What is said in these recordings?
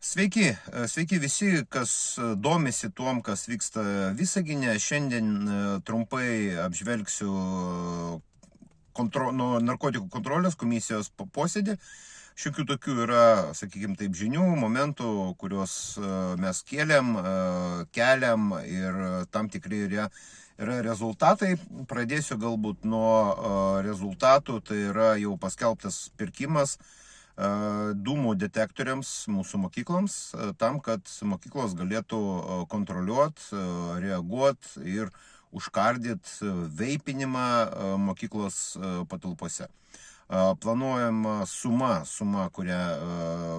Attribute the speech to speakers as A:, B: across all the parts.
A: Sveiki visi, kas domisi tuom, kas vyksta Visagine. Šiandien trumpai apžvelgsiu narkotikų kontrolės komisijos posėdį. Šiokių tokių yra, sakykime taip, žinių, momentų, kuriuos mes keliam ir tam tikri yra rezultatai. Pradėsiu galbūt nuo rezultatų, tai yra jau paskelbtas pirkimas dūmų detektoriams mūsų mokykloms, tam, kad mokyklos galėtų kontroliuoti, reaguoti ir užkardyti veipinimą mokyklos patalpose. Planuojama suma, kurią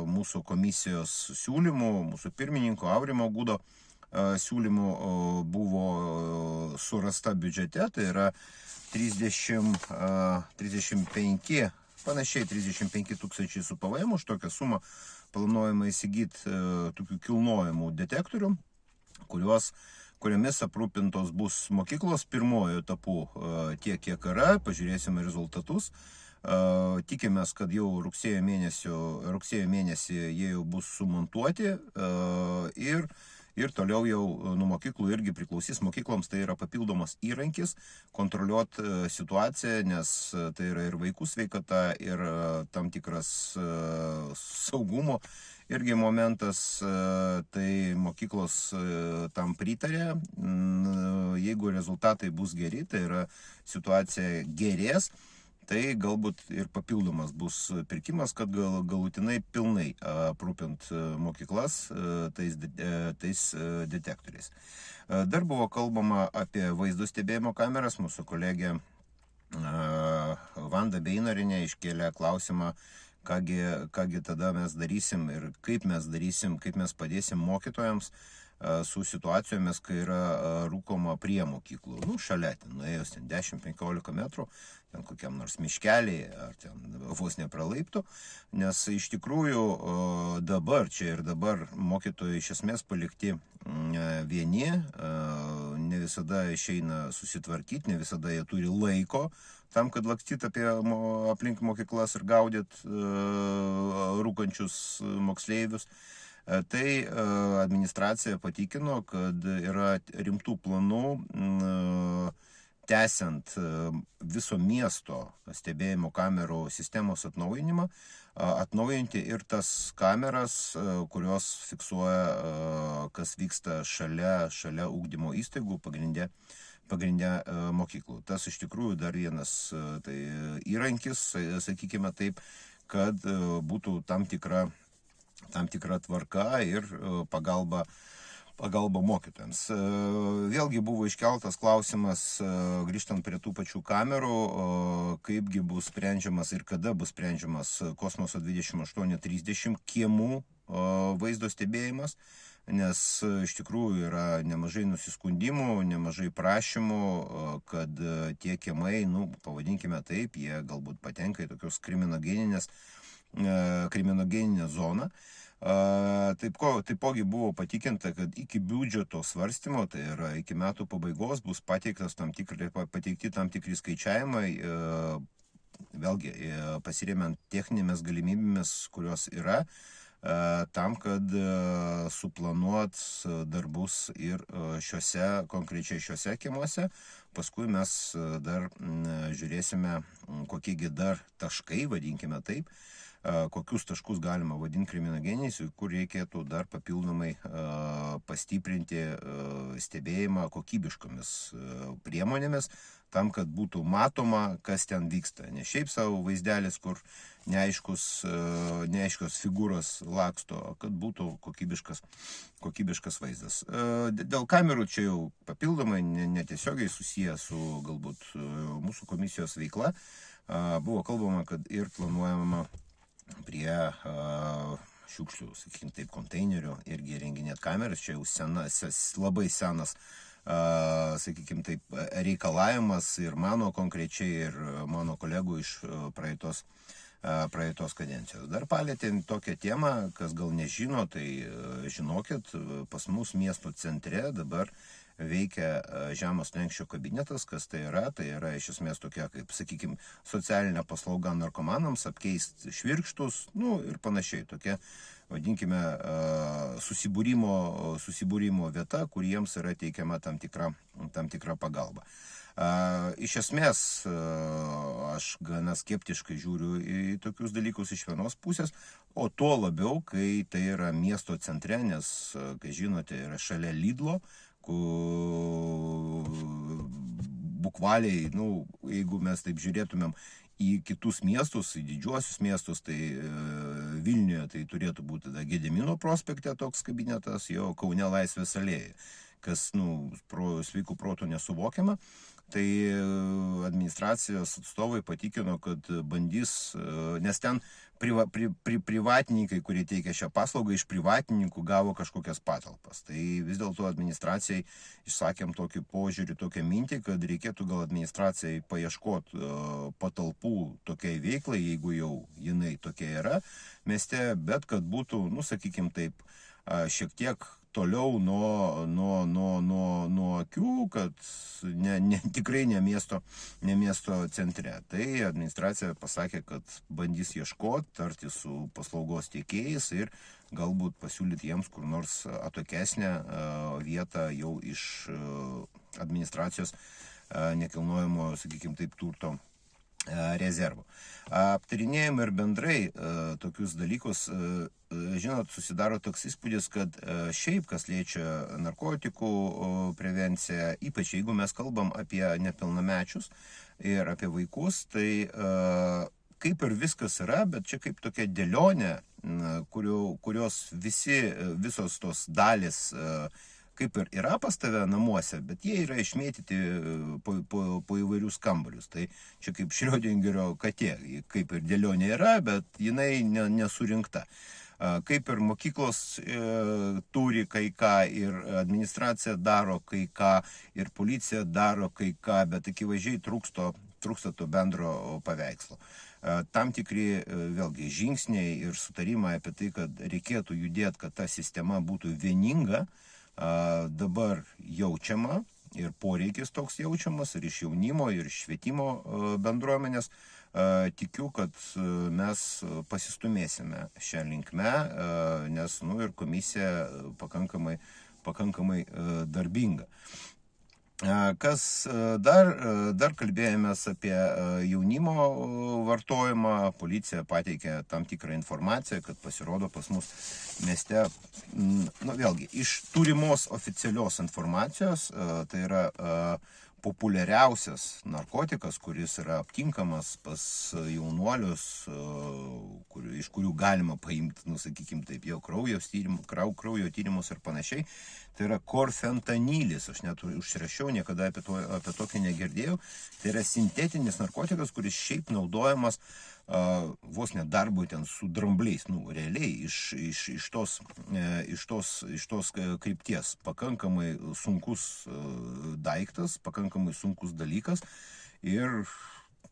A: mūsų komisijos siūlymų, mūsų pirmininko Aurimo Gudo siūlymų buvo surasta biudžete, tai yra 35 tūkstančiai su PVM. Už tokią sumą planuojama įsigyti tokių kilnojamų detektorių, kuriomis aprūpintos bus mokyklos pirmojo etapu tiek, kiek yra. Pažiūrėsime rezultatus. Tikimės, kad jau rugsėjo mėnesį jie jau bus sumontuoti ir toliau jau nuo mokyklų irgi priklausys. Mokykloms tai yra papildomas įrankis kontroliuoti situaciją, nes tai yra ir vaikų sveikata, ir tam tikras saugumo irgi momentas, tai mokyklos tam pritarė. Jeigu rezultatai bus geri, tai yra situacija gerės, tai galbūt ir papildomas bus pirkimas, kad galutinai pilnai aprūpint mokyklas tais detektoriais. Dar buvo kalbama apie vaizdo stebėjimo kameras. Mūsų kolegė Vanda Beinorinė iškėlė klausimą, kągi tada mes darysim ir kaip mes padėsim mokytojams su situacijomis, kai yra rūkoma prie mokyklų. Šalia, nuėjus 10-15 metrų, ten kokiam nors miškeliai, ar ten vos nepralaiptų, nes iš tikrųjų čia ir dabar mokytojai iš esmės palikti vieni, ne visada išeina susitvarkyti, ne visada jie turi laiko tam, kad lakstyti aplink mokyklas ir gaudyti rūkančius moksleivius. Tai administracija patikino, kad yra rimtų planų tęsiant viso miesto stebėjimo kamerų sistemos atnaujinti ir tas kameras, kurios fiksuoja, kas vyksta šalia ugdymo įstaigų, pagrinde mokyklų. Tas iš tikrųjų dar vienas įrankis, sakykime taip, kad būtų tam tikra tvarka ir pagalba mokytojams. Vėlgi buvo iškeltas klausimas, grįžtant prie tų pačių kamerų, kaipgi bus sprendžiamas ir kada bus sprendžiamas Kosmoso 2830 kiemų vaizdo stebėjimas, nes iš tikrųjų yra nemažai nusiskundimų, nemažai prašymų, kad tie kiemai, pavadinkime taip, jie galbūt patenka į tokios kriminogeninę zoną. Taipogi buvo patikinta, kad iki biudžeto svarstymo, tai yra iki metų pabaigos, bus pateikti tam tikri skaičiavimai, vėlgi pasiremiant techninėmis galimybėmis, kurios yra, tam, kad suplanuot darbus ir konkrečiai šiuose kiemuose. Paskui mes dar žiūrėsime, kokiegi dar taškai, vadinkime taip, kokius taškus galima vadinti kriminogeniais, kur reikėtų dar papildomai pastiprinti stebėjimą kokybiškomis priemonėmis, tam, kad būtų matoma, kas ten vyksta. Ne šiaip savo vaizdelis, kur neaiškios figūros laksto, kad būtų kokybiškas vaizdas. Dėl kamerų čia jau papildomai, netiesiogiai susiję su galbūt mūsų komisijos veikla. Buvo kalbama, kad ir planuojama prie šiukšlių, sakykime taip, konteinerių irgi renginėti kameras. Čia jau labai senas, sakykime taip, reikalavimas ir mano konkrečiai, ir mano kolegų iš praeitos kadencijos. Dar palėtėm tokią temą, kas gal nežino, tai žinokit, pas mus miesto centre dabar veikia žemo slenksčio kabinetas. Kas tai yra? Tai yra iš esmės tokia, kaip, sakykime, socialinė paslauga narkomanams, apkeisti švirkštus, ir panašiai. Tokia vadinkime, susibūrimo vieta, kur jiems yra teikiama tam tikra pagalba. Iš esmės, aš gana skeptiškai žiūriu į tokius dalykus iš vienos pusės, o tuo labiau, kai tai yra miesto centre, nes, kai žinote, yra šalia Lidlo, bukvaliai, jeigu mes taip žiūrėtumėm į kitus miestus, į didžiuosius miestus, tai Vilniuje tai turėtų būti Gedimino prospekte toks kabinetas, jo Kaune Laisvės alėja, kas, sveikų protų nesuvokiama. Tai administracijos atstovai patikino, kad bandys, nes ten privatininkai, kurie teikia šią paslaugą, iš privatininkų gavo kažkokias patalpas. Tai vis dėlto administracijai išsakėm tokį požiūrį, tokią mintį, kad reikėtų gal administracijai paieškoti patalpų tokiai veiklai, jeigu jau jinai tokia yra mieste, bet kad būtų, sakykim taip, šiek tiek toliau nuo akių, kad tikrai ne miesto centre. Tai administracija pasakė, kad bandys ieškoti, tarti su paslaugos tiekėjais ir galbūt pasiūlyti jiems kur nors atokesnę vietą jau iš administracijos nekilnojamo, sakykim taip, turto rezervų. Aptarinėjom ir bendrai tokius dalykus. Žinot, susidaro toks įspūdis, kad šiaip, kas liečia narkotikų prevenciją, ypač jeigu mes kalbam apie nepilnamečius ir apie vaikus, tai kaip ir viskas yra, bet čia kaip tokia dėlionė, kurios visos tos dalis kaip ir yra pas tave namuose, bet jie yra išmėtyti po įvairius kambarius. Tai čia kaip Šriodingerio katė, kaip ir dėlionė yra, bet jinai nesurinkta. Kaip ir mokyklos turi kai ką, ir administracija daro kai ką, ir policija daro kai ką, bet akivaizdžiai trūksta to bendro paveikslo. Tam tikri, vėlgi, žingsniai ir sutarimai apie tai, kad reikėtų judėti, kad ta sistema būtų vieninga, dabar jaučiama ir poreikis toks jaučiamas ir iš jaunimo, ir iš švietimo bendruomenės. Tikiu, kad mes pasistumėsime šią linkmę, nes ir komisija pakankamai darbinga. Kas dar kalbėjomės apie jaunimo vartojimą, policija pateikė tam tikrą informaciją, kad pasirodo pas mus mieste, vėlgi, iš turimos oficialios informacijos, tai yra populiariausias narkotikas, kuris yra aptinkamas pas jaunuolius, iš kurių galima paimti, sakykim taip, jau kraujo tyrimus ir panašiai. Tai yra korfentanilis, aš net užsirašiau, niekada apie tokį negirdėjau. Tai yra sintetinis narkotikas, kuris šiaip naudojamas vos net darbui ten su drambliais, realiai iš tos krypties. Pakankamai sunkus daiktas, pakankamai sunkus dalykas. Ir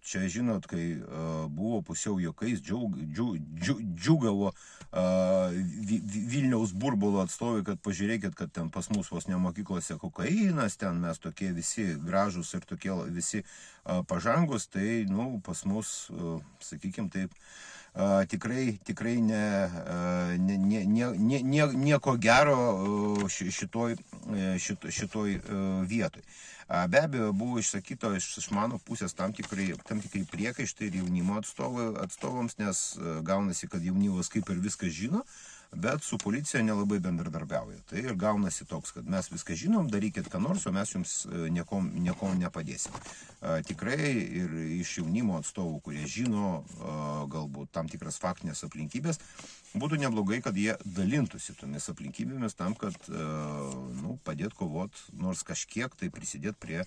A: čia, žinot, kai buvo pusiau juokais, džiugavo Vilniaus burbulo atstovai, kad pažiūrėkit, kad ten pas mus vos ne mokyklose kokainas, ten mes tokie visi gražus ir tokie visi pažangus, tai, pas mus, sakykim taip, tikrai nieko gero šitoj vietoj. Be abejo, buvo išsakyto iš mano pusės tam tikrai priekaištai ir jaunimo atstovams, nes gaunasi, kad jaunimas kaip ir viską žino, bet su policija nelabai bendradarbiauja. Tai ir gaunasi toks, kad mes viską žinom, darykit ką nors, o mes jums nieko nepadėsim. Tikrai ir iš jaunimo atstovų, kurie žino galbūt tam tikras faktinės aplinkybės, būtų neblogai, kad jie dalintųsi tomis aplinkybėmis tam, kad padėt kovot, nors kažkiek tai prisidėt prie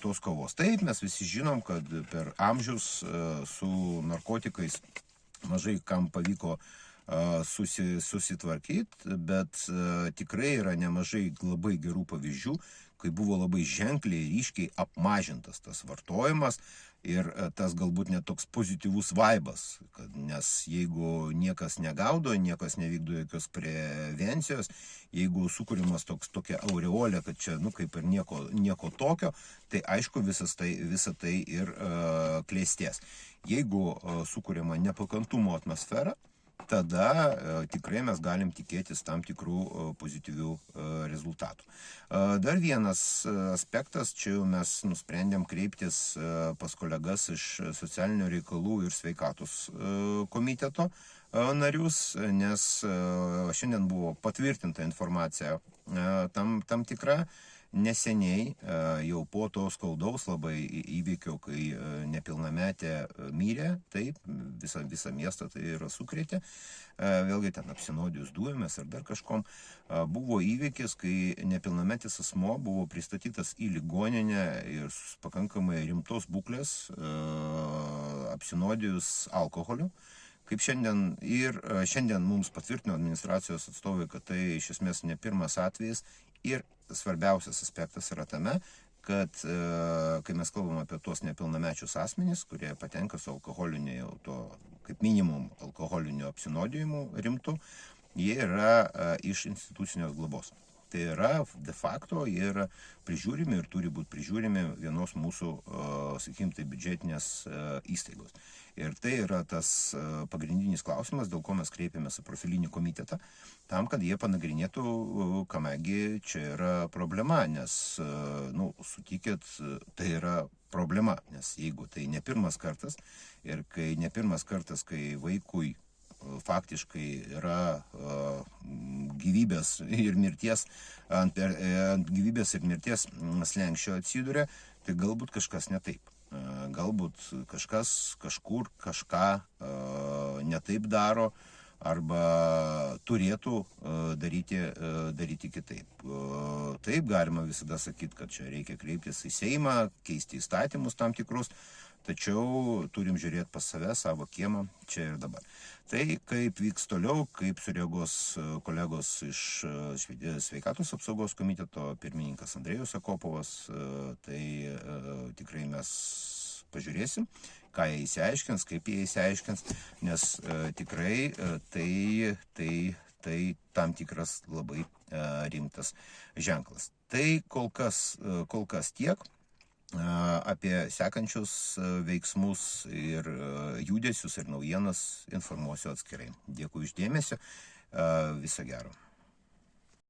A: tos kovos. Taip, mes visi žinom, kad per amžius su narkotikais mažai kam pavyko susitvarkyti, bet tikrai yra nemažai labai gerų pavyzdžių, kai buvo labai ženkliai ryškiai apmažintas tas vartojimas ir tas galbūt net toks pozityvus vaibas, nes jeigu niekas negaudo, niekas nevykdo jokios prevencijos, jeigu sukūrimas tokia aureolė, kad čia kaip ir nieko tokio, tai aišku visa tai ir klėsties. Jeigu sukūrima nepakantumo atmosfera, tada tikrai mes galim tikėtis tam tikrų pozityvių rezultatų. Dar vienas aspektas, čia jau mes nusprendėm kreiptis pas kolegas iš socialinių reikalų ir sveikatos komiteto narius, nes šiandien buvo patvirtinta informacija tam tikra. Neseniai, jau po to skaudaus labai įvykio, kai nepilnametė mirė, taip, visą miestą tai yra sukrėtė, vėlgi ten apsinuodijus dujomis ar dar kažkom, buvo įvykis, kai nepilnametis asmuo buvo pristatytas į ligoninę ir pakankamai rimtos būklės, apsinuodijus alkoholiu. Kaip šiandien mums patvirtino administracijos atstovai, kad tai iš esmės ne pirmas atvejis ir svarbiausias aspektas yra tame, kad kai mes kalbam apie tuos nepilnamečius asmenys, kurie patenka su alkoholiniu, kaip minimum alkoholiniu apsinuodijimu rimtu, jie yra iš institucinės globos. Tai yra de facto, jie yra prižiūrimi ir turi būti prižiūrimi vienos mūsų, sakykim, tai biudžetinės įstaigos. Ir tai yra tas pagrindinis klausimas, dėl ko mes kreipėmės į profilinį komitetą, tam, kad jie panagrinėtų, kamegi čia yra problema, nes, sutikit, tai yra problema, nes jeigu tai ne pirmas kartas ir kai ne pirmas kartas, kai vaikui faktiškai yra gyvybės ir mirties, ant gyvybės ir mirties slenksčio atsiduria, tai galbūt kažkas ne taip. Galbūt kažkas kažkur kažką ne taip daro arba turėtų daryti kitaip. Taip galima visada sakyti, kad čia reikia kreiptis į Seimą, keisti įstatymus tam tikrus, tačiau turim žiūrėti pas save, savo kiemą, čia ir dabar. Tai kaip vyks toliau, kaip sureagos kolegos iš sveikatos apsaugos komiteto, pirmininkas Andrėjus Akopovas, tai tikrai mes pažiūrėsim, ką jie įsiaiškins, kaip jie įsiaiškins, nes tikrai tai tam tikras labai rimtas ženklas. Tai kol kas tiek. Apie sekančius veiksmus ir judesius ir naujienas informuosiu atskirai. Dėkui už dėmesį, viso gero.